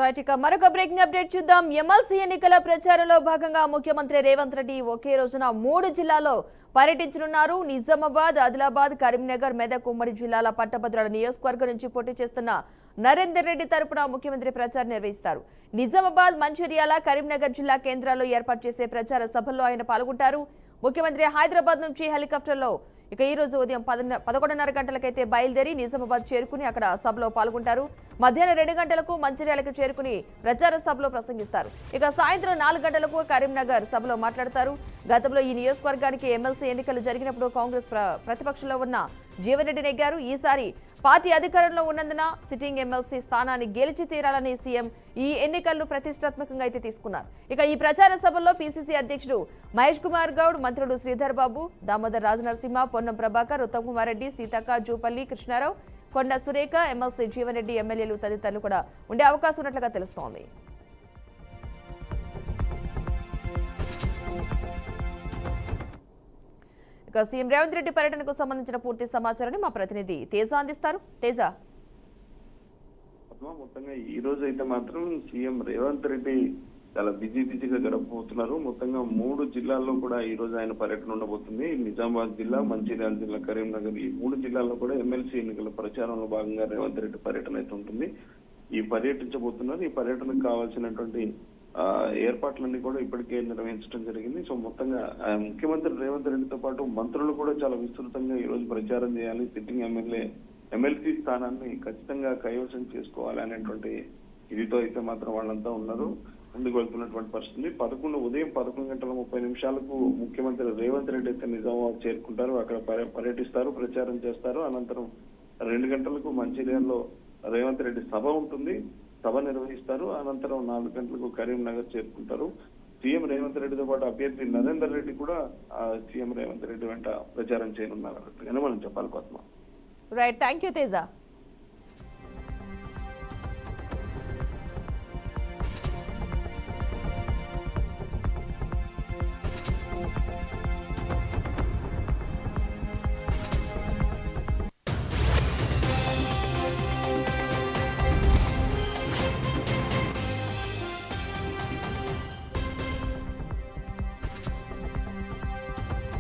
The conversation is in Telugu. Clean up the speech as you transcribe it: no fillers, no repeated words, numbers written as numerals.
రైట్ ఇక మరొక బ్రేకింగ్ అప్డేట్ చూద్దాం. ఎమ్మెల్సీ ఎన్నికల ప్రచారంలో భాగంగా ముఖ్యమంత్రి రేవంత్ రెడ్డి ఒకే రోజున 3 జిల్లాల్లో పర్యటించనున్నారు. నిజామాబాద్, ఆదిలాబాద్, కరీంనగర్, మెదక్ ఉమ్మడి జిల్లాల పట్టభద్రుల నియోజకవర్గం నుంచి పోటీ చేస్తున్న నరేందర్ రెడ్డి తరపున ముఖ్యమంత్రి ప్రచారం నిర్వహిస్తారు. నిజామాబాద్, మంచిర్యాల, కరీంనగర్ జిల్లా కేంద్రాల్లో ఏర్పాటు చేసే ప్రచార సభల్లో ఆయన పాల్గొంటారు. ముఖ్యమంత్రి హైదరాబాద్ నుంచి హెలికాప్టర్లో ఇక ఈ రోజు ఉదయం 11:30 గంటలకైతే బయలుదేరి నిజామాబాద్ చేరుకుని అక్కడ సభలో పాల్గొంటారు. మధ్యాహ్నం 2 గంటలకు మంచిర్యాలకు చేరుకుని ప్రచార సభలో ప్రసంగిస్తారు. ఇక సాయంత్రం 4 గంటలకు కరీంనగర్ సభలో మాట్లాడతారు. గతంలో ఈ నియోజకవర్గానికి ఎమ్మెల్సీ ఎన్నికలు జరిగినప్పుడు కాంగ్రెస్ ప్రతిపక్షంలో ఉన్న జీవన్ రెడ్డి నెగ్గారు. ఈసారి పార్టీ అధికారంలో ఉన్నందున సిట్టింగ్ ఎమ్మెల్సీ స్థానాన్ని గెలిచి తీరాలని సీఎం ఈ ఎన్నికలను ప్రతిష్టాత్మకంగా అయితే తీసుకున్నారు. ఇక ఈ ప్రచార సభల్లో పీసీసీ అధ్యక్షుడు మహేష్ కుమార్ గౌడ్, మంత్రులు శ్రీధర్ బాబు, దామోదర్ రాజనరసింహ, పొన్నం ప్రభాకర్, ఉత్తమ్ కుమార్ రెడ్డి, సీతక్క, జూపల్లి కృష్ణారావు, కొండ సురేఖ, ఎమ్మెల్సీ జీవన్ రెడ్డి, ఎమ్మెల్యేలు తదితరులు కూడా ఉండే అవకాశం ఉన్నట్లుగా తెలుస్తోంది. ఇక సీఎం రేవంత్ రెడ్డి పర్యటనకు సంబంధించిన పూర్తి సమాచారాన్ని మా ప్రతినిధి తేజ అందిస్తారు. తేజ, మొత్తంగా ఈ రోజు అయితే మాత్రం సీఎం రేవంత్ రెడ్డి చాలా బిజీగా గడపబోతున్నారు. మొత్తంగా 3 జిల్లాల్లో కూడా ఈ రోజు ఆయన పర్యటన ఉండబోతుంది. నిజామాబాద్ జిల్లా, మంచిర్యాల జిల్లా, కరీంనగర్, ఈ 3 జిల్లాల్లో కూడా ఎమ్మెల్సీ ఎన్నికల ప్రచారంలో భాగంగా రేవంత్ రెడ్డి పర్యటన అయితే ఉంటుంది. ఈ పర్యటించబోతున్నారు. ఈ పర్యటనకు కావాల్సినటువంటి ఏర్పాట్లన్నీ కూడా ఇప్పటికే నిర్వహించడం జరిగింది. సో మొత్తంగా ముఖ్యమంత్రి రేవంత్ రెడ్డితో పాటు మంత్రులు కూడా చాలా విస్తృతంగా ఈ రోజు ప్రచారం చేయాలి. సిట్టింగ్ ఎమ్మెల్సీ స్థానాన్ని ఖచ్చితంగా కైవసం చేసుకోవాలి అనేటువంటి ఇదితో అయితే మాత్రం వాళ్ళంతా ఉన్నారు, ముందుకు వెళ్తున్నటువంటి పరిస్థితి. ఉదయం 11:30 ముఖ్యమంత్రి రేవంత్ రెడ్డి అయితే నిజామాబాద్ చేరుకుంటారు. అక్కడ పర్యటిస్తారు, ప్రచారం చేస్తారు. అనంతరం 2 గంటలకు మంచిర్యాలలో రేవంత్ రెడ్డి సభ ఉంటుంది, సభ నిర్వహిస్తారు. అనంతరం 4 గంటలకు కరీంనగర్ చేరుకుంటారు. సీఎం రేవంత్ రెడ్డితో పాటు అభ్యర్థి నరేందర్ రెడ్డి కూడా సీఎం రేవంత్ రెడ్డి వెంట ప్రచారం చేయనున్నారు అన్నట్టుగానే మనం చెప్పాలి. Padma. Right, thank you Teja.